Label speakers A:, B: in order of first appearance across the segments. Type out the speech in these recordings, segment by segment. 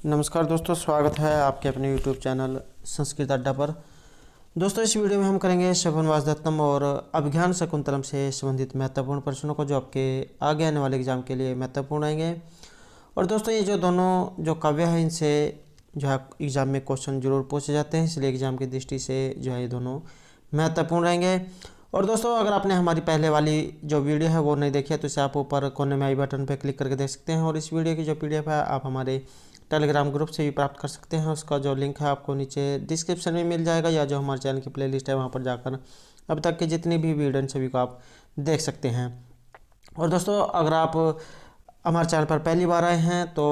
A: नमस्कार दोस्तों, स्वागत है आपके अपने YouTube चैनल संस्कृत अड्डा पर। दोस्तों, इस वीडियो में हम करेंगे शपनवासदत्तम और अभिज्ञान शकुंतलम से संबंधित महत्वपूर्ण प्रश्नों को, जो आपके आगे आने वाले एग्जाम के लिए महत्वपूर्ण रहेंगे। और दोस्तों, ये जो दोनों जो काव्य हैं, इनसे जो है एग्ज़ाम में क्वेश्चन जरूर पूछे जाते हैं, इसलिए एग्ज़ाम की दृष्टि से जो है ये दोनों महत्वपूर्ण रहेंगे। और दोस्तों, अगर आपने हमारी पहले वाली जो वीडियो है वो नहीं देखी है तो इसे आप ऊपर कोने में आई बटन पर क्लिक करके देख सकते हैं। और इस वीडियो की जो PDF है आप हमारे टेलीग्राम ग्रुप से भी प्राप्त कर सकते हैं। उसका जो लिंक है आपको नीचे डिस्क्रिप्शन में मिल जाएगा, या जो हमारे चैनल की प्लेलिस्ट है वहाँ पर जाकर अब तक की जितनी भी वीडियो सभी को आप देख सकते हैं। और दोस्तों, अगर आप हमारे चैनल पर पहली बार आए हैं तो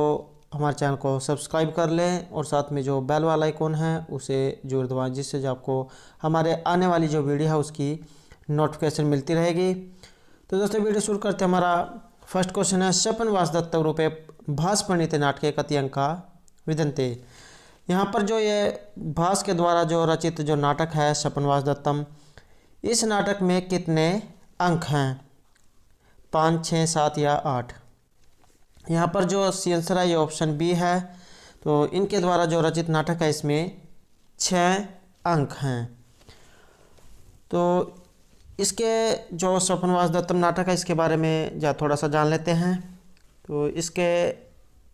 A: हमारे चैनल को सब्सक्राइब कर लें और साथ में जो बेल वाला आइकॉन है उसे जरूर दबाएं, जिससे जो आपको हमारे आने वाली जो वीडियो है उसकी नोटिफिकेशन मिलती रहेगी। तो दोस्तों, वीडियो शुरू करते हैं। हमारा फर्स्ट क्वेश्चन है, शपनवासदत्तम रूपे भास प्रणीते नाटके कति अंका विदन्ते। यहाँ पर जो ये भास के द्वारा जो रचित जो नाटक है शपनवासदत्तम, इस नाटक में कितने अंक हैं? 5, 6, 7 या 8? यहाँ पर जो सी आंसर है ये ऑप्शन बी है। तो इनके द्वारा जो रचित नाटक है इसमें 6 अंक हैं। तो इसके जो शपनवासदत्तम नाटक है इसके बारे में थोड़ा सा जान लेते हैं। तो इसके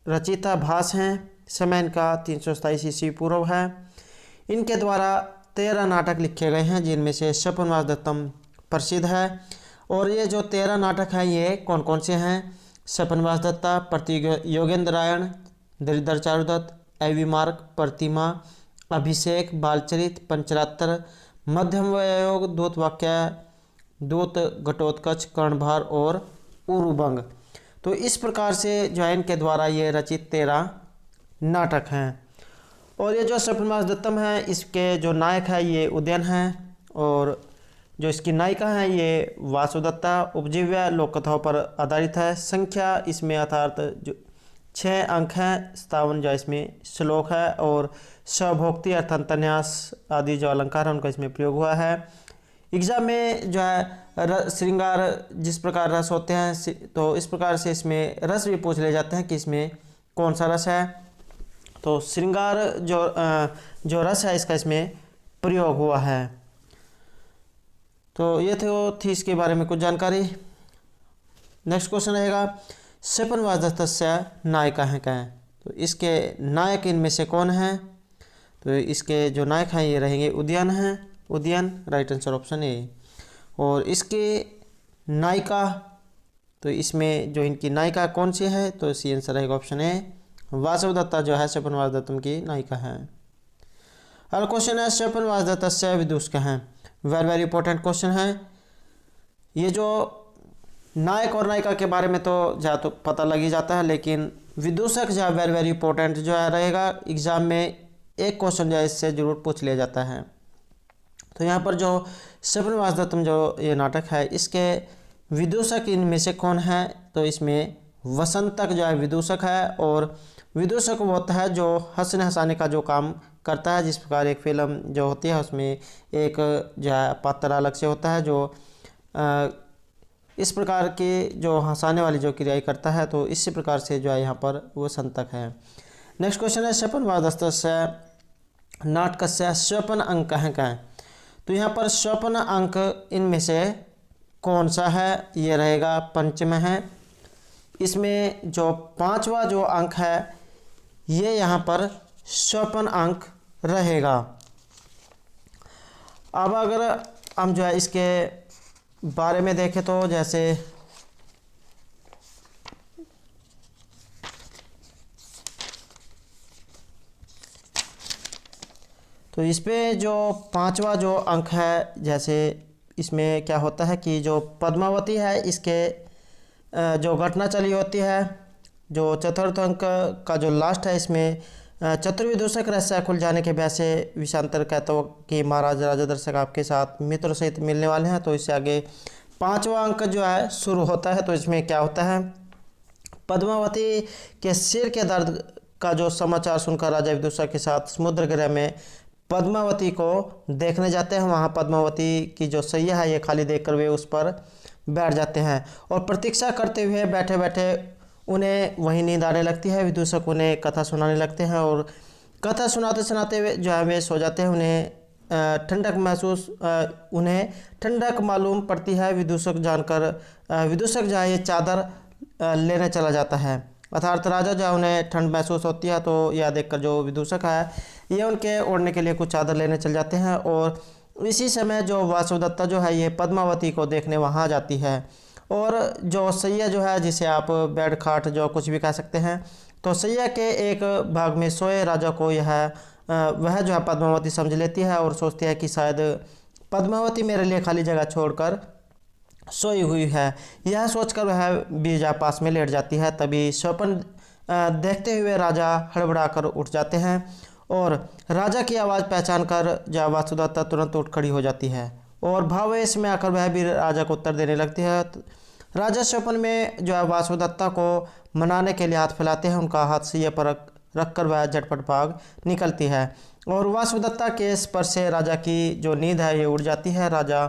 A: रचयिता भास हैं। समय इनका 327 ईस्वी पूर्व है। इनके द्वारा 13 नाटक लिखे गए हैं, जिनमें से शपनवासदत्तम प्रसिद्ध है। और ये जो 13 नाटक हैं ये कौन कौन से हैं? शपनवासदत्ता, प्रतियोगेंद्रायण, दरिद्र चारुदत्त, ऐवीमार्क, प्रतिमा, अभिषेक, बालचरित, पंचरात्र, मध्यम वयोग, दूतवाक्य, दूत घटोत्कच, कर्णभार और उरुभंग। तो इस प्रकार से जो है इनके द्वारा ये रचित 13 नाटक हैं। और ये जो शपनवासदत्तम है इसके जो नायक है ये उदयन हैं, और जो इसकी नायिका है ये वासुदत्ता। उपजीव्य लोक कथाओं पर आधारित है। संख्या इसमें अर्थात जो 6 अंक हैं। 57 जो इसमें श्लोक है, और स्वभोक्ति अर्थात तन्यास आदि जो अलंकार है उनका इसमें प्रयोग हुआ है। एग्जाम में जो है श्रृंगार जिस प्रकार रस होते हैं, तो इस प्रकार से इसमें रस भी पूछ ले जाते हैं कि इसमें कौन सा रस है। तो श्रृंगार जो रस है इसका इसमें प्रयोग हुआ है। तो ये थी इसके बारे में कुछ जानकारी। नेक्स्ट क्वेश्चन रहेगा, शपनवासदत्तस्य नायिका हैं क्या? तो इसके नायक इनमें से कौन हैं? तो इसके जो नायक हैं ये रहेंगे उदयन हैं। Udayan right answer option A. और इसके नायिका, तो इसमें जो इनकी नायिका कौन सी है? तो सी आंसर रहेगा ऑप्शन ए, वासुदत्ता जो है शपनवासदत्तम की नायिका है। अगला क्वेश्चन है, शपनवासदत्तस्य विदूषकः हैं। वेरी वेरी इंपॉर्टेंट क्वेश्चन है। ये जो नायक और नायिका के बारे में तो तो पता लग ही जाता है, लेकिन विदूषक जो है वेरी वेरी इंपॉर्टेंट जो है रहेगा। एग्जाम में एक क्वेश्चन जो है इससे जरूर पूछ लिया जाता है। तो यहाँ पर जो शपनवासदत्तम जो ये नाटक है इसके विदूषक इनमें से कौन है? तो इसमें वसंतक जो है विदूषक है। और विदूषक वो होता है जो हंसने हंसाने का जो काम करता है। जिस प्रकार एक फिल्म जो होती है उसमें एक जो है पात्र अलग से होता है जो इस प्रकार के जो हंसाने वाली जो क्रियाएं करता है, तो इसी प्रकार से जो है यहाँ पर वसंतक है। नेक्स्ट क्वेश्चन है, शपनवासदत्तस्य नाटकस्य स्वपन अंकः कः? तो यहाँ पर स्वपन अंक इनमें से कौन सा है? ये रहेगा पंचम है। इसमें जो 5वां जो अंक है ये यहाँ पर स्वपन अंक रहेगा। अब अगर हम जो है इसके बारे में देखें तो जैसे तो इस पे जो 5वां जो अंक है, जैसे इसमें क्या होता है कि जो पद्मावती है इसके जो घटना चली होती है। जो चतुर्थ अंक का जो लास्ट है इसमें चतुर्विदूषक रहस्य खुल जाने के भय से विषांतर कहता हो कि महाराज राजा दर्शक आपके साथ मित्र सहित मिलने वाले हैं। तो इससे आगे 5वां अंक जो है शुरू होता है। तो इसमें क्या होता है, पद्मावती के सिर के दर्द का जो समाचार सुनकर राजा विदूषक के साथ समुद्र गृह में पद्मावती को देखने जाते हैं। वहाँ पद्मावती की जो सैया है ये खाली देखकर वे उस पर बैठ जाते हैं और प्रतीक्षा करते हुए बैठे बैठे उन्हें वहीं नींद आने लगती है। विदूषक उन्हें कथा सुनाने लगते हैं और कथा सुनाते सुनाते वे जो है वे सो जाते हैं। उन्हें ठंडक मालूम पड़ती है। विदूषक जो है ये चादर लेने चला जाता है। अर्थात राजा जो है उन्हें ठंड महसूस होती है, तो यह देखकर जो विदूषक है ये उनके ओढ़ने के लिए कुछ चादर लेने चल जाते हैं। और इसी समय जो वासुदत्ता जो है ये पद्मावती को देखने वहाँ आ जाती है। और जो सैया जो है, जिसे आप बेड खाट जो कुछ भी कह सकते हैं, तो सैया के एक भाग में सोए राजा को वह जो है पद्मावती समझ लेती है और सोचती है कि शायद पद्मावती मेरे लिए खाली जगह छोड़कर सोई हुई है। यह सोचकर वह बीजा पास में लेट जाती है। तभी स्वप्न देखते हुए राजा हड़बड़ाकर उठ जाते हैं और राजा की आवाज़ पहचान कर जो वासुदत्ता तुरंत उठ खड़ी हो जाती है और भावेश में आकर वह भी राजा को उत्तर देने लगती है। राजा स्वप्न में जो है वासुदत्ता को मनाने के लिए हाथ फैलाते हैं। उनका हाथ सैया पर रखकर वह झटपट भाग निकलती है और वासुदत्ता के स्पर्श से राजा की जो नींद है ये उड़ जाती है। राजा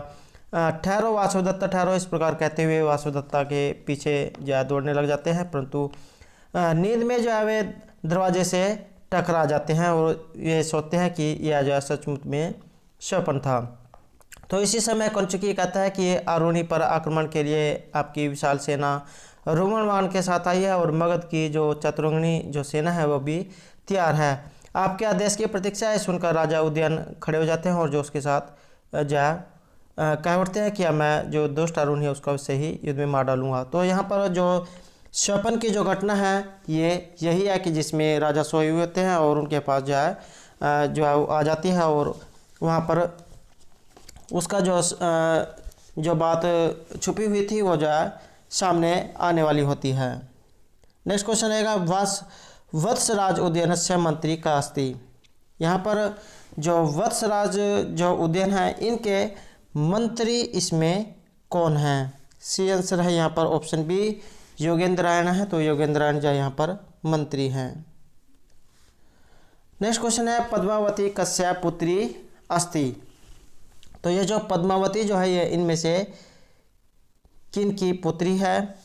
A: ठहरो वासुदत्ता ठहरो, इस प्रकार कहते हुए वासुदत्ता के पीछे जो है दौड़ने लग जाते हैं, परंतु नींद में जो है वे दरवाजे से टकरा जाते हैं और ये सोचते हैं कि यह जो है सचमुच में स्वप्न था। तो इसी समय कंचुकी कहता है कि आरुणी पर आक्रमण के लिए आपकी विशाल सेना रोमनवान के साथ आई है और मगध की जो चतुरंगिणी जो सेना है वो भी तैयार है। आपके आदेश की प्रतीक्षा है। सुनकर राजा उदयन खड़े हो जाते हैं और जो उसके साथ कह उठते हैं कि मैं जो दुष्ट अरुण है उसका उससे ही युद्ध में मार डालूंगा। तो यहाँ पर जो स्वप्न की जो घटना है ये यही है कि जिसमें राजा सोए हुए होते हैं और उनके पास जो है आ जाती है और वहाँ पर उसका जो बात छुपी हुई थी वो जो है सामने आने वाली होती है। नेक्स्ट क्वेश्चन रहेगा वत्सराज उदयनस्य मंत्री का अस्ति। यहाँ पर जो वत्सराज जो उदयन है इनके मंत्री इसमें कौन है? सी आंसर है यहाँ पर ऑप्शन बी योगेंद्रायण है। तो योगेंद्रायण जो यहाँ पर मंत्री हैं। नेक्स्ट क्वेश्चन है पद्मावती कस्य पुत्री अस्ति। तो ये जो पद्मावती जो है ये इनमें से किन की पुत्री है?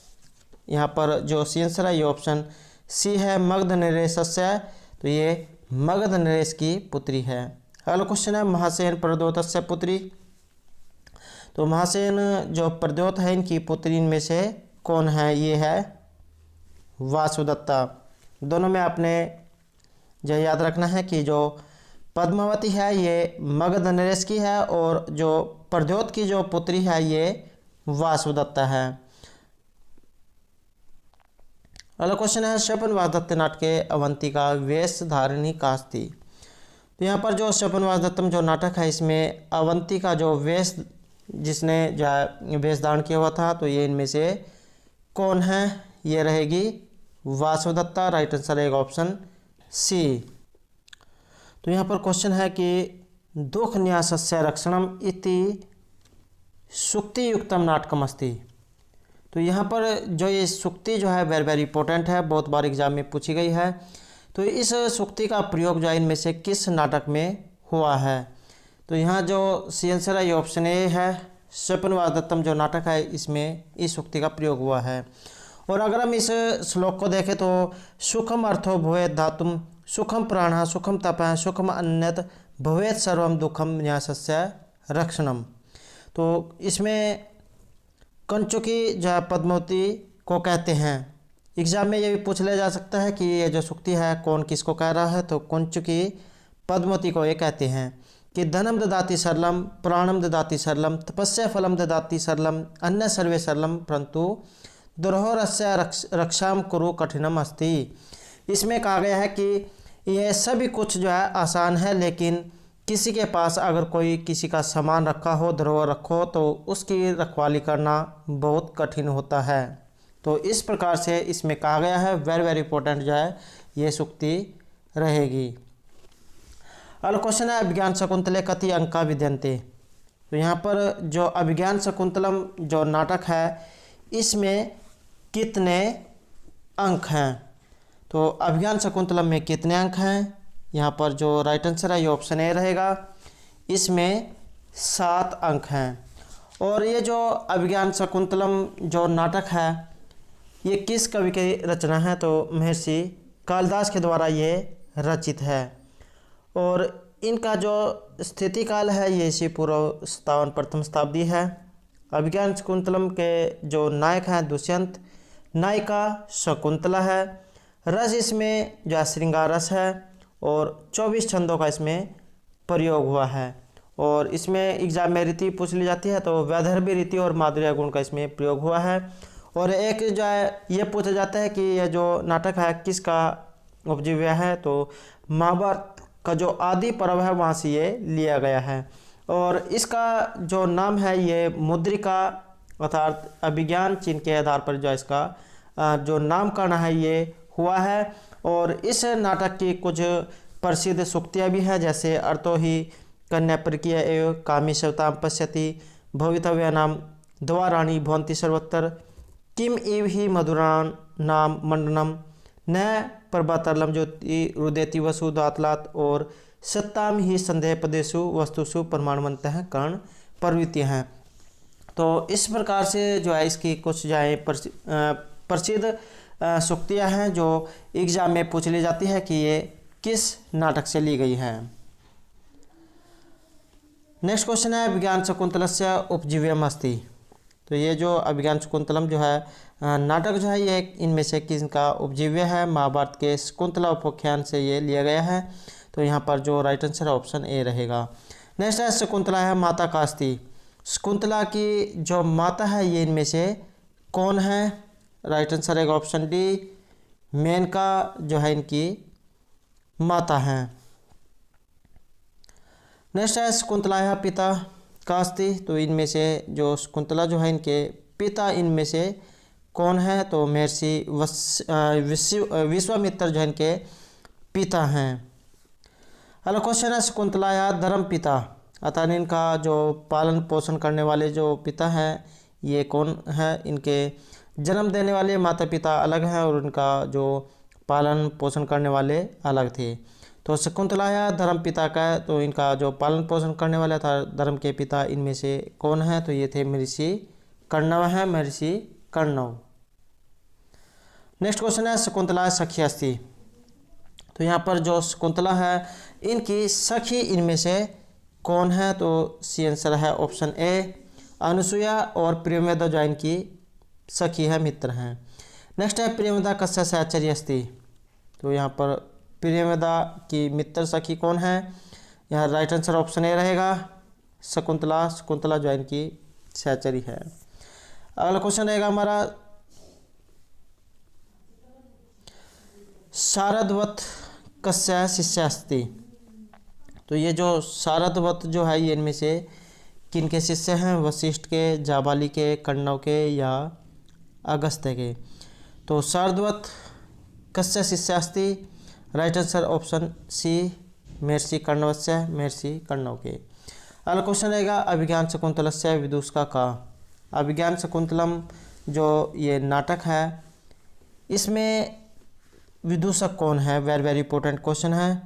A: यहाँ पर जो सी आंसर है ये ऑप्शन सी है मगध नरेशस्य। तो ये मगध नरेश की पुत्री है। अगला क्वेश्चन है महासेन प्रद्योतस्य पुत्री। तो महासेन जो प्रद्योत है इनकी पुत्री इनमें से कौन है? ये है वासुदत्ता। दोनों में आपने जो याद रखना है कि जो पद्मावती है ये मगध नरेश की है और जो प्रद्योत की जो पुत्री है ये वासुदत्ता है। अगला क्वेश्चन है स्वपनवासदत्त नाटके अवंतिका वेश धारिणी कास्ती। तो यहाँ पर जो स्वपनवासदत्तम जो नाटक है इसमें अवंतिका जो वेश जिसने जो वेश धारण किया हुआ था तो ये इनमें से कौन है? ये रहेगी वासुदत्ता। राइट आंसर रहेगा ऑप्शन सी। तो यहाँ पर क्वेश्चन है कि दुख न्यासस्य रक्षणम इति सुक्ति युक्तम नाटकम अस्ति। तो यहाँ पर जो ये सुक्ति जो है वेरी वेरी इंपॉर्टेंट है, बहुत बार एग्जाम में पूछी गई है। तो इस सुक्ति का प्रयोग जो है इनमें से किस नाटक में हुआ है? तो यहाँ जो सी आंसर है ये ऑप्शन ए है स्वपनवासदत्तम जो नाटक है इसमें इस सुक्ति का प्रयोग हुआ है। और अगर हम इस श्लोक को देखें तो सुखम अर्थो भवेत् धातुम सुखम प्राणः सुखम तपः सुखम अन्यत भवेत् सर्वम दुखम न्यासस्य रक्षणम। तो इसमें कंचुकी जो है पद्मावती को कहते हैं। एग्जाम में ये भी पूछ लिया जा सकता है कि ये जो सुक्ति है कौन किसको कह रहा है? तो कंचुकी पद्मावती को ये कहते हैं कि धनम ददाति सरलम प्राणम ददाति सरलम तपस्या फलम ददाति सरलम अन्य सर्वे सरलम परंतु दुर्होरस्य रक्षाम कुरु कठिनम अस्ति। इसमें कहा गया है कि यह सभी कुछ जो है आसान है, लेकिन किसी के पास अगर कोई किसी का सामान रखा हो, धरोहर रखो, तो उसकी रखवाली करना बहुत कठिन होता है। तो इस प्रकार से इसमें कहा गया है। वेरी वेरी इंपॉर्टेंट जो है ये सूक्ति रहेगी। अगला क्वेश्चन है अभिज्ञान शकुंतले कति अंका विद्यन्ते। तो यहाँ पर जो अभिज्ञान शकुंतलम जो नाटक है इसमें कितने अंक हैं? तो अभिज्ञान शकुंतलम में कितने अंक हैं? यहाँ पर जो राइट आंसर है ये ऑप्शन ए रहेगा। इसमें 7 अंक हैं। और ये जो अभिज्ञान शकुंतलम जो नाटक है ये किस कवि की रचना है? तो महर्षि कालिदास के द्वारा ये रचित है। और इनका जो स्थिति काल है ये इसी पूर्व 57 प्रथम शताब्दी है। अभिज्ञान शकुंतलम के जो नायक हैं दुष्यंत, नायिका शकुंतला है। रस इसमें जो है श्रृंगार रस है और 24 छंदों का इसमें प्रयोग हुआ है। और इसमें एग्जाम में रीति पूछ ली जाती है तो वैदर्भी रीति और माधुर्य गुण का इसमें प्रयोग हुआ है। और एक जो है ये पूछा जाता है कि यह जो नाटक है किसका उपजीव्य है? तो महाभारत का जो आदि पर्व है वहाँ से ये लिया गया है। और इसका जो नाम है ये मुद्रिका अर्थात अभिज्ञान चिन्ह के आधार पर जो इसका जो नामकरण है ये हुआ है। और इस नाटक की कुछ प्रसिद्ध सूक्तियाँ भी हैं, जैसे अर्थो ही कन्या प्रकीय एवं कामी सवताम पश्यति भवितव्य नाम द्वाराणी भवंती सर्वत्र किम इव ही मधुरान नाम मंडनम न प्रभातरलम ज्योति रुदेति वसु दातलात और सत्ताम ही संदेह पदेशु वस्तुषु प्रमाणवंत हैं कर्ण प्रवृत्ति हैं। तो इस प्रकार से जो है इसकी कुछ जो है प्रसिद्ध सूक्तियाँ हैं जो एग्जाम में पूछ ली जाती है कि ये किस नाटक से ली गई है। नेक्स्ट क्वेश्चन है अभिज्ञान शकुंतलस्य उपजीव्यम अस्ति। तो ये जो अभिज्ञान शकुंतलम जो है नाटक जो है ये इनमें से किसका उपजीव्य है? महाभारत के शकुंतला उपाख्यान से ये लिया गया है। तो यहाँ पर जो राइट आंसर है ऑप्शन ए रहेगा। नेक्स्ट है शकुंतला है माता का अस्ति। शकुंतला की जो माता है ये इनमें से कौन है? राइट आंसर रहेगा ऑप्शन डी, मेनका जो है इनकी माता है। नेक्स्ट है शकुंतला है पिता का अस्ति। तो इनमें से जो शकुंतला जो है इनके पिता इनमें से कौन है? तो महर्षि विश्वामित्र जो है इनके पिता हैं। अगला क्वेश्चन है शकुंतला या धर्म पिता अर्थात इनका जो पालन पोषण करने वाले जो पिता हैं ये कौन है? इनके जन्म देने वाले माता पिता अलग हैं और उनका जो पालन पोषण करने वाले अलग थे। तो शकुंतला या धर्म पिता का, तो इनका जो पालन पोषण करने वाला था धर्म के पिता इनमें से कौन है? तो ये थे महर्षि कर्णव हैं, महर्षि कर्णव। नेक्स्ट क्वेश्चन है शकुंतला सखी अस्ति। तो यहाँ पर जो शकुंतला है इनकी सखी इनमें से कौन है? तो सी आंसर है ऑप्शन ए, अनुसुईया और प्रियमेदा जो इनकी सखी है, मित्र हैं। नेक्स्ट है प्रियमेदा कस्य सहचर्य अस्ति। तो यहाँ पर प्रियमेदा की मित्र सखी कौन है? यहाँ राइट आंसर ऑप्शन ए रहेगा, शकुंतला। शकुंतला जो इनकी सहचरी है। अगला क्वेश्चन रहेगा हमारा शारदवत कस्य शिष्य अस्ति। तो ये जो शारदवत जो है ये इनमें से किन के शिष्य हैं? वशिष्ठ के, जाबाली के, कण्व के या अगस्त्य के। तो शारदवत कस्य शिष्य अस्ति? राइट आंसर ऑप्शन सी, महर्षि कर्णवस्य, महर्षि कण्व के। अगला क्वेश्चन रहेगा अभिज्ञान शकुंतलस्य विदूषका का। अभिज्ञान शकुंतलम जो ये नाटक है इसमें विदूषक कौन है? वेरी वेरी इंपॉर्टेंट क्वेश्चन है।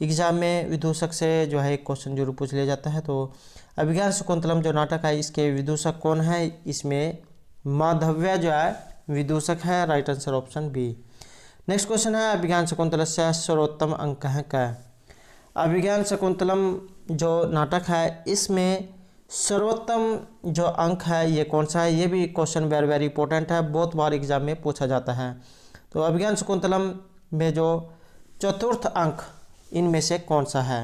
A: एग्जाम में विदूषक से जो है एक क्वेश्चन जरूर पूछ लिया जाता है। तो अभिज्ञान शकुंतलम जो नाटक है इसके विदूषक कौन है? इसमें माधव्य जो है विदूषक है, right answer option B. Next question है अभिज्ञान शकुंतलस्य सर्वोत्तम अंक है क्या? अभिज्ञान शकुंतलम जो नाटक है इसमें सर्वोत्तम जो अंक है ये कौन सा है? ये भी क्वेश्चन वेरी वेरी इंपॉर्टेंट है, बहुत बार एग्जाम में पूछा जाता है। तो अभिज्ञान शकुंतलम में जो चतुर्थ अंक इनमें से कौन सा है?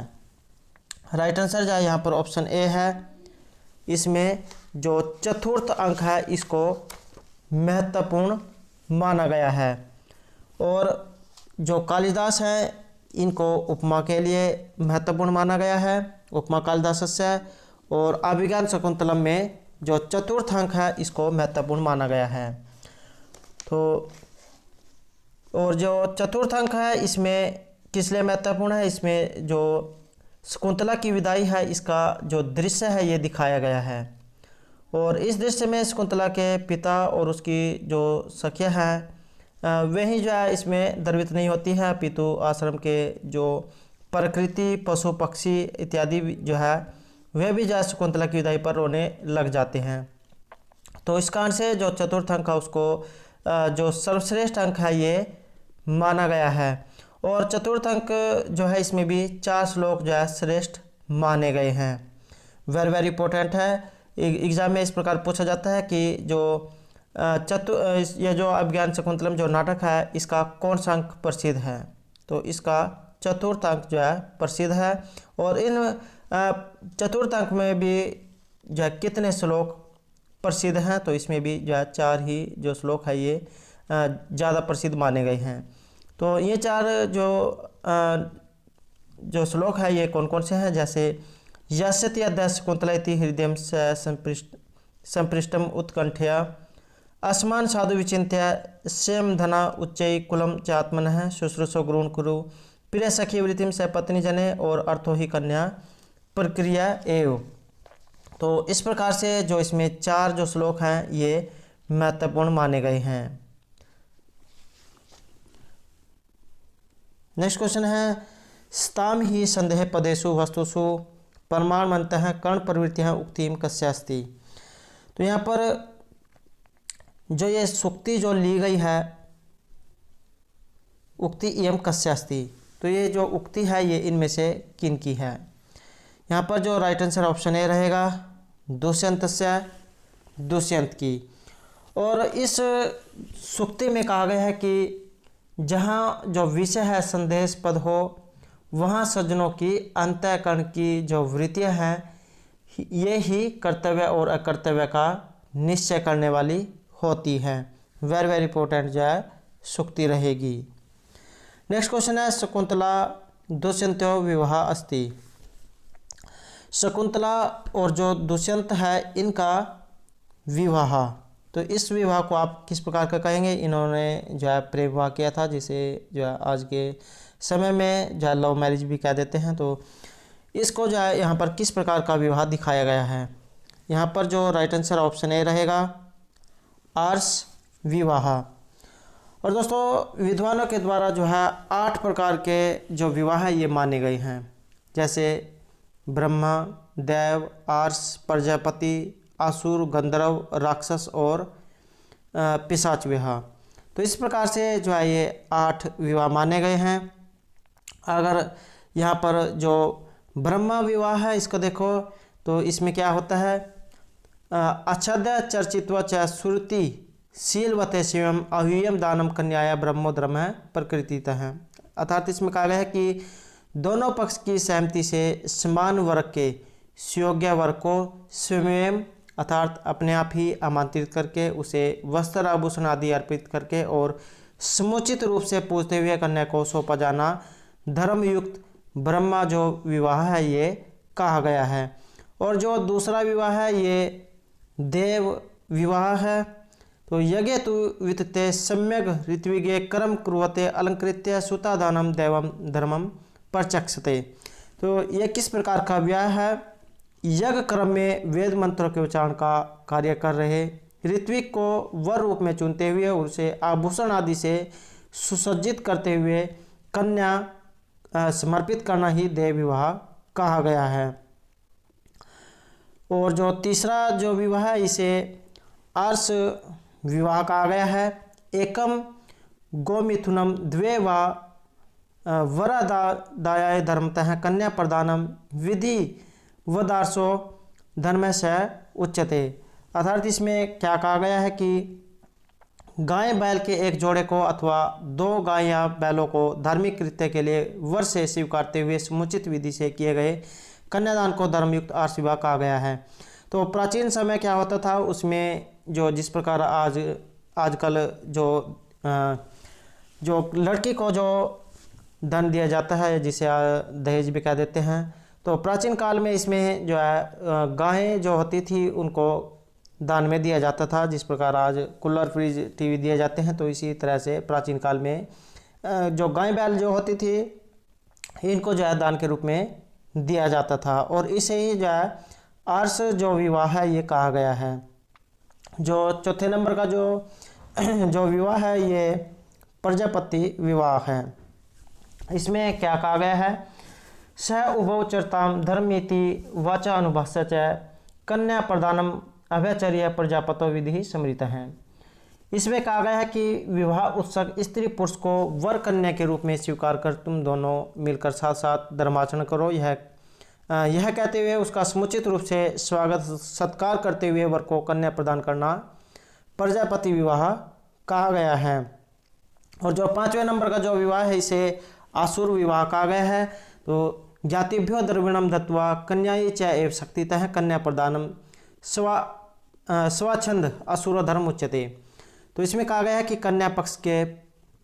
A: राइट आंसर जो है यहाँ पर ऑप्शन ए है। इसमें जो चतुर्थ अंक है इसको महत्वपूर्ण माना गया है। और जो कालिदास है इनको उपमा के लिए महत्वपूर्ण माना गया है, उपमा कालिदासस्य। और अभिज्ञान शकुंतलम में जो चतुर्थ अंक है इसको महत्वपूर्ण माना गया है। तो और जो चतुर्थ अंक है इसमें किस लिए महत्वपूर्ण है? इसमें जो शकुंतला की विदाई है इसका जो दृश्य है ये दिखाया गया है। और इस दृश्य में शकुंतला के पिता और उसकी जो सखिया है वही जो है इसमें द्रवित नहीं होती है, अपितु आश्रम के जो प्रकृति पशु पक्षी इत्यादि जो है वे भी जो है शकुंतला की विदाई पर रोने लग जाते हैं। तो इस कारण से जो चतुर्थ अंक है उसको जो सर्वश्रेष्ठ अंक है ये माना गया है। और चतुर्थ अंक जो है इसमें भी 4 श्लोक जो है श्रेष्ठ माने गए हैं। वेरी वेरी इंपॉर्टेंट है, एग्जाम में इस प्रकार पूछा जाता है कि जो ये जो अभिज्ञान शकुंतलम जो नाटक है इसका कौन सा अंक प्रसिद्ध है, तो इसका चतुर्थ अंक जो है प्रसिद्ध है। और इन चतुर्थ अंक में भी जो है कितने श्लोक प्रसिद्ध हैं, तो इसमें भी जो है 4 ही जो श्लोक है ये ज़्यादा प्रसिद्ध माने गए हैं। तो ये 4 जो श्लोक है ये कौन कौन से हैं, जैसे यस्यति अद्य शकुंतलेति हृदय संपृष्टम उत्कंठया अस्मान साधु विचिन्त्य स्वयं धना उच्चै कुलम चात्मनः शुश्रूषो गुरुन् कुरु प्रिय सखी वृत्तिम स पत्नी जने और अर्थो ही कन्या प्रक्रिया एव। तो इस प्रकार से जो इसमें 4 जो श्लोक हैं ये महत्वपूर्ण माने गए हैं। नेक्स्ट क्वेश्चन है स्ताम ही संदेह पदेषु वस्तुषु परमाणमन्तः कर्ण प्रवृत्तियाँ उक्तिम कस्यास्ति। तो यहाँ पर जो ये सुक्ति जो ली गई है उक्ति इयम कस्यास्ति, तो ये जो उक्ति है ये इनमें से किन की है। यहाँ पर जो राइट आंसर ऑप्शन ए रहेगा दुष्यंतस्य, दुष्यंत की। और इस सुक्ति में कहा गया है कि जहाँ जो विषय है संदेहास्पद हो वहाँ सज्जनों की अंतःकरण की जो वृत्तियाँ हैं ये ही कर्तव्य और अकर्तव्य का निश्चय करने वाली होती हैं। वेरी वेरी इंपॉर्टेंट जो है सुक्ति रहेगी। नेक्स्ट क्वेश्चन है शकुंतला दुष्यंतो विवाह अस्ति। शकुंतला और जो दुष्यंत है इनका विवाह, तो इस विवाह को आप किस प्रकार का कहेंगे। इन्होंने जो है प्रेम विवाह किया था, जिसे जो है आज के समय में जो है लव मैरिज भी कह देते हैं। तो इसको जो है यहाँ पर किस प्रकार का विवाह दिखाया गया है। यहाँ पर जो राइट आंसर ऑप्शन ए रहेगा आर्ष विवाह। और दोस्तों विद्वानों के द्वारा जो है 8 प्रकार के जो विवाह है ये माने गए हैं, जैसे ब्रह्मा, देव, आर्ष, प्रजापति, असुर, गंधर्व, राक्षस और पिशाच विवाह। तो इस प्रकार से जो है ये 8 विवाह माने गए हैं। अगर यहाँ पर जो ब्रह्मा विवाह है इसको देखो तो इसमें क्या होता है अच्छद्य चर्चित्व च श्रुति शीलवते शिवम अव्ययम दानम कन्याया ब्रह्मो धर्म प्रकृतितः है। अर्थात इसमें कहा गया है कि दोनों पक्ष की सहमति से समान वर्ग के सुयोग्य वर्ग को स्वयं अर्थात अपने आप ही आमंत्रित करके उसे वस्त्र आभूषण आदि अर्पित करके और समुचित रूप से पूजते हुए कन्या को सौंपा जाना धर्मयुक्त ब्रह्मा जो विवाह है ये कहा गया है। और जो दूसरा विवाह है ये देव विवाह है। तो यज्ञ तु वित्ते सम्यक ऋत्विगे कर्म कुर्वते अलंकृत्य सुतादानम देवम धर्मम प्रचक्षते। तो यह किस प्रकार का विवाह है। यज्ञ क्रम में वेद मंत्रों के उच्चारण का कार्य कर रहे ऋत्विक को वर रूप में चुनते हुए उसे आभूषण आदि से सुसज्जित करते हुए कन्या समर्पित करना ही देव विवाह कहा गया है। और जो तीसरा जो विवाह है इसे आर्ष विवाह कहा गया है। एकम गोमिथुनम द्वे वा वरदायाय धर्मतः कन्या प्रदानम विधि वदार्शो धर्म से उच्यते। अर्थात इसमें क्या कहा गया है कि गाय बैल के एक जोड़े को अथवा 2 गाय या बैलों को धार्मिक कृत्य के लिए वर से स्वीकारते हुए समुचित विधि से किए गए कन्यादान को धर्मयुक्त आर्ष विवाह कहा गया है। तो प्राचीन समय क्या होता था उसमें जो जिस प्रकार आजकल जो लड़की को जो धन दिया जाता है जिसे दहेज भी कह देते हैं, तो प्राचीन काल में इसमें जो है गायें जो होती थी उनको दान में दिया जाता था। जिस प्रकार आज कूलर फ्रिज टीवी दिए जाते हैं, तो इसी तरह से प्राचीन काल में जो गाय बैल जो होती थी इनको जो है दान के रूप में दिया जाता था। और इसे ही जो है आर्ष जो विवाह है ये कहा गया है। जो चौथे नंबर का जो विवाह है ये प्रजापति विवाह है। इसमें क्या कहा गया है स उभौ चरताम धर्मेति वाचा अनुभाष्य च कन्या प्रदानम अभयचर्य प्रजापतो विधि स्मृत है। इसमें कहा गया है कि विवाह उत्सव स्त्री पुरुष को वर कन्या के रूप में स्वीकार कर तुम दोनों मिलकर साथ साथ धर्माचरण करो। यह कहते हुए उसका समुचित रूप से स्वागत सत्कार करते हुए वर को कन्या प्रदान करना प्रजापति विवाह कहा गया है। और जो 5वें नंबर का जो विवाह है इसे आसुर विवाह कहा गया है। तो जातिभ्यो द्रविणम दत्वा कन्याई च एव शक्तितः कन्या प्रदानम स्वच्छंद असुर धर्म उच्यते। तो इसमें कहा गया है कि कन्या पक्ष के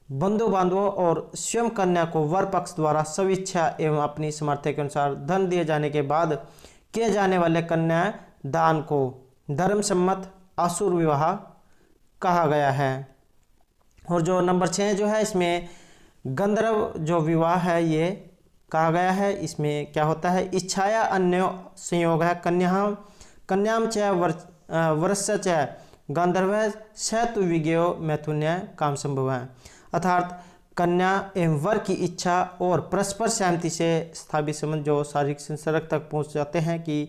A: बंधु बांधवों और स्वयं कन्या को वर पक्ष द्वारा स्वेच्छा एवं अपनी सामर्थ्य के अनुसार धन दिए जाने के बाद किए जाने वाले कन्या दान को धर्म सम्मत आसुर विवाह कहा गया है। और जो नंबर 6 जो है इसमें गंधर्व जो विवाह है ये कहा गया है। इसमें क्या होता है, इच्छाया अन्य संयोग है कन्याम च वर्ष च गंधर्व सतु विज्ञो मैथुन्य काम संभव है। अर्थात कन्या एवं वर की इच्छा और परस्पर सहमति से स्थापित संबंध जो शारीरिक संसर्ग तक पहुंच जाते हैं कि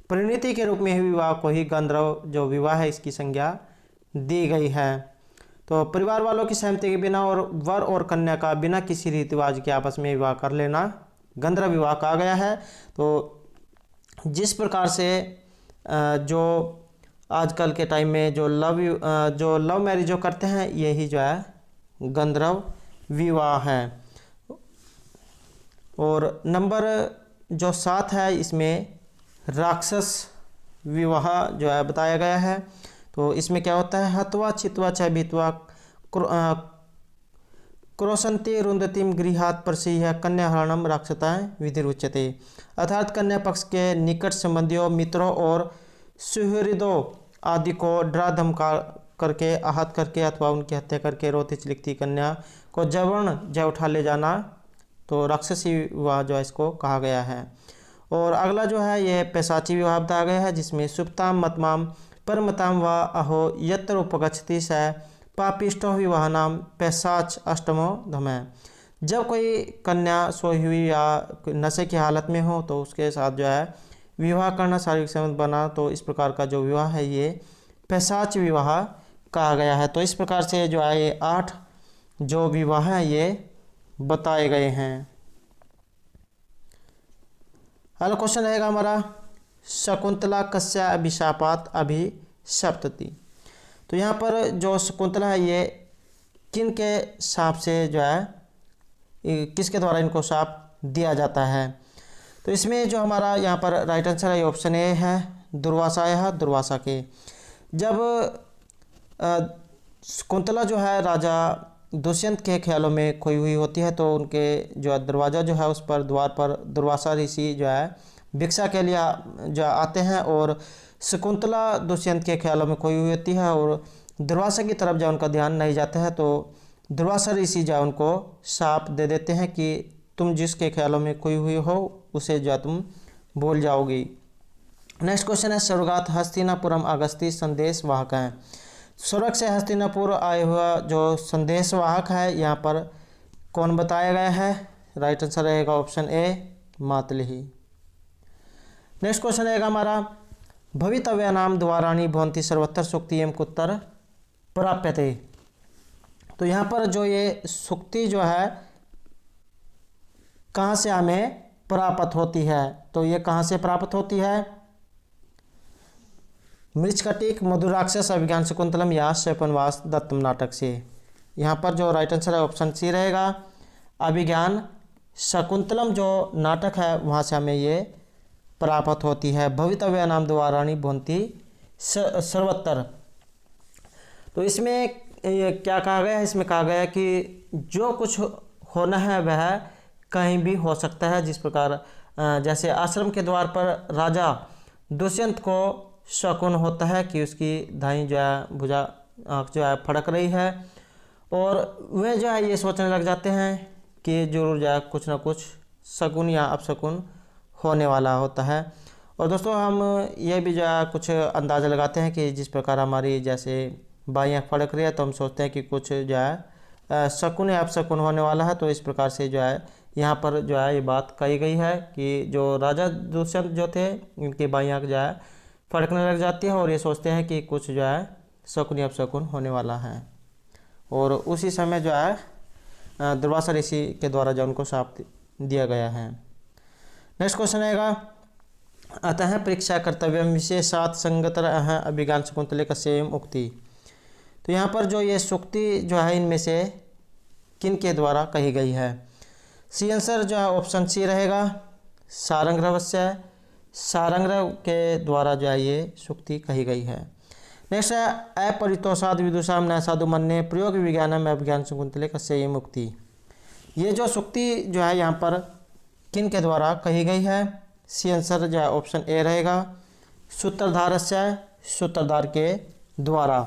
A: परिणति के रूप में ही विवाह को ही गंधर्व जो विवाह है इसकी संज्ञा दी गई है। तो परिवार वालों की सहमति के बिना और वर और कन्या का बिना किसी रीति रिवाज के आपस में विवाह कर लेना गंधर्व विवाह कहा गया है। तो जिस प्रकार से जो आजकल के टाइम में जो लव मैरिज जो करते हैं यही जो है गंधर्व विवाह है। और नंबर जो 7 है इसमें राक्षस विवाह जो है बताया गया है। तो इसमें क्या होता है, हत्वा चित्वा च भीत्वा क्रोशंति रुंदतिम गृहात परसीह कन्याहरणम राक्षताएं विधि उच्यते। अर्थात कन्या पक्ष के निकट संबंधियों मित्रों और सुहृदों आदि को डरा धमका करके आहत करके अथवा उनकी हत्या करके रोती चिलकती कन्या को जबरन जय उठा ले जाना तो राक्षसी विवाह जो है इसको कहा गया है। और अगला जो है ये पैशाची विवाह बताया गया है जिसमें सुप्ताम मतमाम परमताम व अहो यत्र उपगछति स पापिष्टो विवाह नाम पैशाच अष्टमो धम है। जब कोई कन्या सोई हुई या नशे की हालत में हो तो उसके साथ जो है विवाह करना शारीरिक संबंध बना तो इस प्रकार का जो विवाह है ये पैशाच विवाह कहा गया है। तो इस प्रकार से जो है ये 8 जो विवाह हैं ये बताए गए हैं। अगला क्वेश्चन रहेगा हमारा शकुंतला कस्या अभिशापात अभिशप्तति। तो यहाँ पर जो शकुंतला है ये किन के शाप से जो है किसके द्वारा इनको शाप दिया जाता है। तो इसमें जो हमारा यहाँ पर राइट आंसर है ऑप्शन ए है दुर्वासा के। जब शकुंतला जो है राजा दुष्यंत के ख्यालों में खोई हुई होती है तो उनके जो दरवाज़ा जो है उस पर द्वार पर दुर्वासा ऋषि जो है भिक्षा के लिए जो आते हैं और शकुंतला दुष्यंत के ख्यालों में खोई हुई होती है और दुर्वासा की तरफ जब उनका ध्यान नहीं जाता है तो दुर्वासा ऋषि जो उनको शाप दे देते हैं कि तुम जिसके ख्यालों में खोई हुई हो उसे जो तुम भूल जाओगी। नेक्स्ट क्वेश्चन है स्वर्गात हस्तिनापुरम अगस्ती संदेश वाहक है। स्वर्ग से हस्तिनापुर आए हुआ जो संदेश वाहक है यहाँ पर कौन बताया गया है। राइट आंसर रहेगा ऑप्शन ए मातलिही। नेक्स्ट क्वेश्चन रहेगा हमारा भवितव्य नाम द्वाराणी भवंती सर्वत्र सुक्ति एवं कुत्तर प्राप्यते। तो यहाँ पर जो ये सुक्ति जो है कहाँ से हमें प्राप्त होती है, तो ये कहाँ से प्राप्त होती है, मृच्छकटिक मधुराक्षस अभिज्ञान शकुंतलम या स्वपनवास दत्तम नाटक से। यहाँ पर जो राइट आंसर है ऑप्शन सी रहेगा अभिज्ञान शकुंतलम जो नाटक है वहाँ से हमें ये प्राप्त होती है। भवितव्य नाम द्वाराणी भवंती सर्वत्र। तो इसमें ये क्या कहा गया है, इसमें कहा गया है कि जो कुछ होना है वह कहीं भी हो सकता है। जिस प्रकार जैसे आश्रम के द्वार पर राजा दुष्यंत को शकुन होता है कि उसकी दाईं जो है भुजा आँख जो है फड़क रही है और वे जो है ये सोचने लग जाते हैं कि जरूर जो है कुछ ना कुछ शकुन या अपशकुन होने वाला होता है। और दोस्तों हम ये भी जो है कुछ अंदाज़ा लगाते हैं कि जिस प्रकार हमारी जैसे बाईं आँख फड़क रही है तो हम सोचते हैं कि कुछ जो है शकुन या अपशकुन होने वाला है। तो इस प्रकार से जो है यहाँ पर जो है ये बात कही गई है कि जो राजा दुष्यंत जो थे इनकी बाईं आँख जो है फड़कने लग जाती है और ये सोचते हैं कि कुछ जो है शकुनी अपशकुन होने वाला है। और उसी समय जो है दुर्वासा ऋषि के द्वारा जो उनको शाप दिया गया है। नेक्स्ट क्वेश्चन आएगा, अतः परीक्षा कर्तव्य विशेषात संगतर अभिज्ञान शकुंतले कस्यैव उक्ति। तो यहाँ पर जो ये सूक्ति जो है इनमें से किन के द्वारा कही गई है? सी आंसर जो है ऑप्शन सी रहेगा, सारंगरवस्य, सारंग्रह के द्वारा जो है ये सूक्ति कही गई है। नेक्स्ट है, अपरितोषाद विदुषाम न साधु मन्ये प्रयोग विज्ञानम अभिज्ञान शकुंतले कस्यैव उक्ति। ये जो सूक्ति जो है यहाँ पर किन के द्वारा कही गई है? सी आंसर जो है ऑप्शन ए रहेगा, सूत्रधारस्य, सूत्रधार के द्वारा।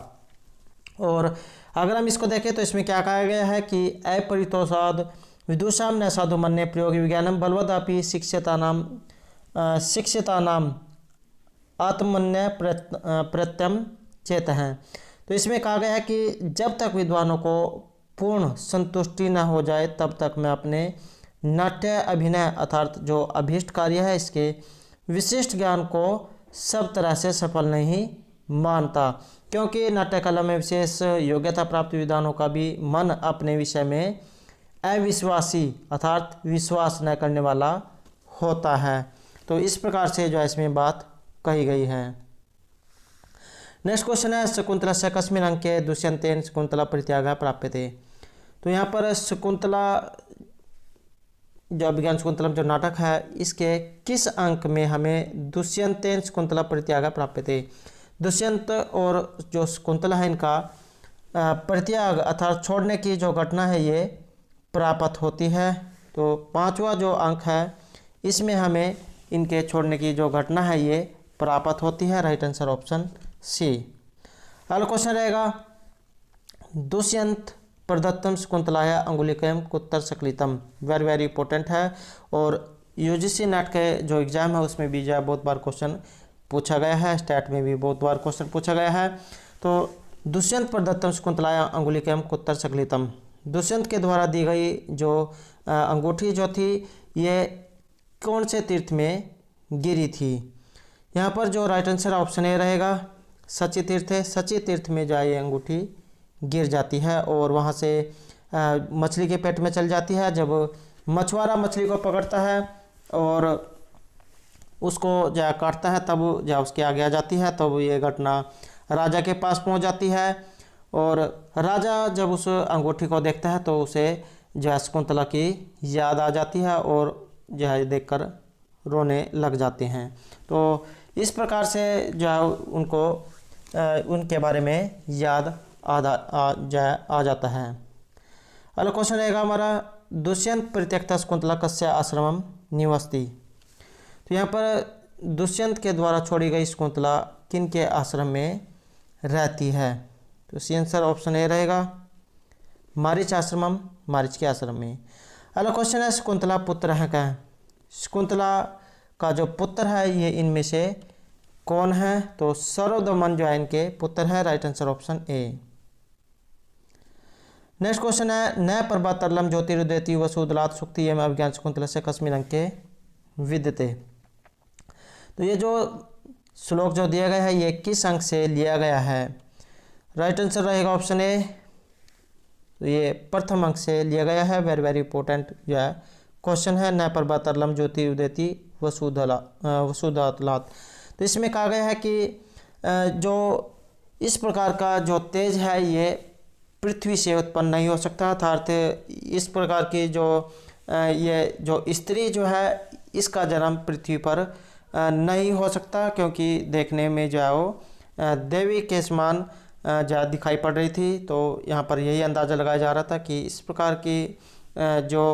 A: और अगर हम इसको देखें तो इसमें क्या कहा गया है कि अपरितोषाद विदुषाम न साधु मन्ये प्रयोग विज्ञानम बलवदापि शिक्षितानाम आत्मन्य प्रत्यम चेत हैं। तो इसमें कहा गया है कि जब तक विद्वानों को पूर्ण संतुष्टि न हो जाए तब तक मैं अपने नाट्य अभिनय अर्थात जो अभीष्ट कार्य है इसके विशिष्ट ज्ञान को सब तरह से सफल नहीं मानता, क्योंकि नाट्य कला में विशेष योग्यता प्राप्त विद्वानों का भी मन अपने विषय में अविश्वासी अर्थात विश्वास न करने वाला होता है। तो इस प्रकार से जो है इसमें बात कही गई है। नेक्स्ट क्वेश्चन है, शकुंतलस्य कस्मिन् अंके दुष्यन्तेन शकुंतला परित्यागः प्राप्यते। तो यहाँ पर शकुंतला जो अभिज्ञान शकुंतलम जो नाटक है इसके किस अंक में हमें दुष्यंतेन शकुंतला परित्यागः प्राप्यते। दुष्यंत और जो शकुंतला है इनका परित्याग अर्थात छोड़ने की जो घटना है ये प्राप्त होती है। तो पांचवा जो अंक है इसमें हमें इनके छोड़ने की जो घटना है ये प्राप्त होती है। Right answer option C. अगला क्वेश्चन रहेगा, दुष्यंत प्रदत्तम शकुंतलाया अंगुलिकम कुत्तर सकलितम। वेरी वेरी इंपॉर्टेंट है और यूजीसी नेट के जो एग्जाम है उसमें भी जो बहुत बार क्वेश्चन पूछा गया है, स्टैट में भी बहुत बार क्वेश्चन पूछा गया है। तो दुष्यंत प्रदत्तम शकुंतलाया अंगुलिकम कुत्तर सकलितम, दुष्यंत के द्वारा दी गई जो अंगूठी जो थी ये कौन से तीर्थ में गिरी थी? यहाँ पर जो राइट आंसर ऑप्शन ए रहेगा, सची तीर्थ है। सची तीर्थ में जो ये अंगूठी गिर जाती है और वहाँ से मछली के पेट में चल जाती है। जब मछुआरा मछली को पकड़ता है और उसको जो काटता है तब जो उसके आगे आ जाती है, तब ये घटना राजा के पास पहुँच जाती है। और राजा जब उस अंगूठी को देखता है तो उसे जो है शकुंतला की याद आ जाती है और जो है देखकर रोने लग जाते हैं। तो इस प्रकार से जो है उनको उनके बारे में याद आ जाता है। अगला क्वेश्चन रहेगा हमारा, दुष्यंत परित्यक्ता शकुंतला कस्य आश्रमम निवसति। तो यहाँ पर दुष्यंत के द्वारा छोड़ी गई शकुंतला किन के आश्रम में रहती है? तो सी आंसर ऑप्शन ए रहेगा, मारीच आश्रमम, मारीच के आश्रम में। अगला क्वेश्चन है, शकुंतला पुत्र है क्या? शकुंतला का जो पुत्र है ये इनमें से कौन है? तो सर्वदमन जो है इनके पुत्र है। Right answer option A. Next question है, न प्रभातरलम ज्योतिरुदेति वसुदलात सुक्ति एवं अभिज्ञान शकुंतला से कस्मिन् अंके विद्यते। तो ये जो श्लोक जो दिया गया है ये किस अंक से लिया गया है? राइट आंसर रहेगा ऑप्शन ए, तो ये प्रथम अंक से लिया गया है। वेरी वेरी इंपॉर्टेंट जो है क्वेश्चन है, न प्रभातरलम ज्योतिरुदेति वसुदलात। तो इसमें कहा गया है कि जो इस प्रकार का जो तेज है ये पृथ्वी से उत्पन्न नहीं हो सकता, अर्थात इस प्रकार की जो ये जो स्त्री जो है इसका जन्म पृथ्वी पर नहीं हो सकता, क्योंकि देखने में जो है वो देवी के समान जो दिखाई पड़ रही थी। तो यहाँ पर यही अंदाज़ा लगाया जा रहा था कि इस प्रकार की जो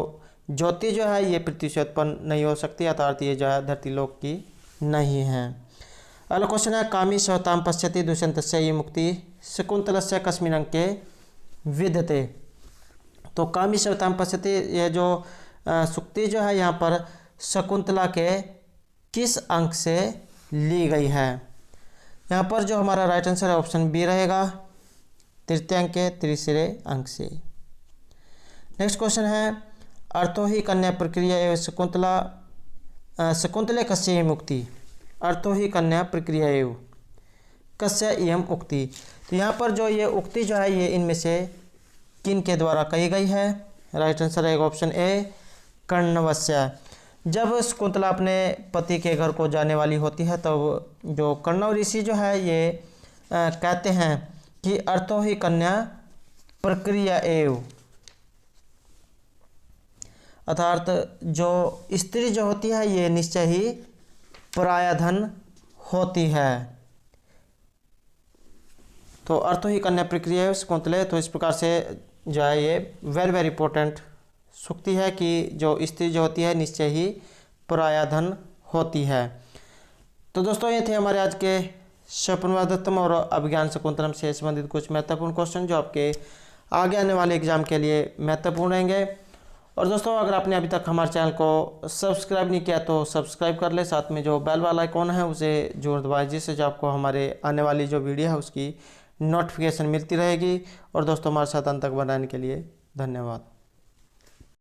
A: ज्योति जो है ये पृथ्वी से उत्पन्न नहीं हो सकती, अर्थात ये जो है धरती लोक की नहीं है। अगला क्वेश्चन है, कामी सवताम पश्यति दुष्यन्तस्य ये मुक्ति शकुंतलस्य कस्मिन् अंके विद्यते। तो कामी सवताम पश्यति ये जो सुक्ति जो है यहाँ पर शकुंतला के किस अंक से ली गई है? यहाँ पर जो हमारा राइट आंसर है ऑप्शन बी रहेगा, तृतीय अंक के तीसरे अंक से। नेक्स्ट क्वेश्चन है, अर्थो ही कन्या प्रक्रिया एवं शकुंतले कस्य मुक्ति। अर्थो ही कन्या प्रक्रिया एवं कस्य इयम उक्ति। तो यहाँ पर जो ये उक्ति जो है ये इनमें से किन के द्वारा कही गई है। राइट आंसर है ऑप्शन ए कर्णवस्य। जब शकुंतला अपने पति के घर को जाने वाली होती है तब जो कर्णव ऋषि जो है ये कहते हैं कि अर्थो ही कन्या प्रक्रिया एव, अर्थात जो स्त्री जो होती है ये निश्चय ही पराया धन होती है। तो अर्थो ही कन्या प्रक्रिया शकुंतले। तो इस प्रकार से जो है ये वेरी वेरी इंपॉर्टेंट सूक्ति है कि जो स्त्री जो होती है निश्चय ही पराया धन होती है। तो दोस्तों ये थे हमारे आज के स्वप्नवादत्तम और अभिज्ञान शकुंतलम से संबंधित कुछ महत्वपूर्ण क्वेश्चन जो आपके आगे आने वाले एग्जाम के लिए महत्वपूर्ण रहेंगे। और दोस्तों अगर आपने अभी तक हमारे चैनल को सब्सक्राइब नहीं किया तो सब्सक्राइब कर ले, साथ में जो बेल वाला आइकॉन है उसे जरूर दबाएं, जिससे जो आपको हमारे आने वाली जो वीडियो है उसकी नोटिफिकेशन मिलती रहेगी। और दोस्तों हमारे साथ अंत तक बनाने के लिए धन्यवाद।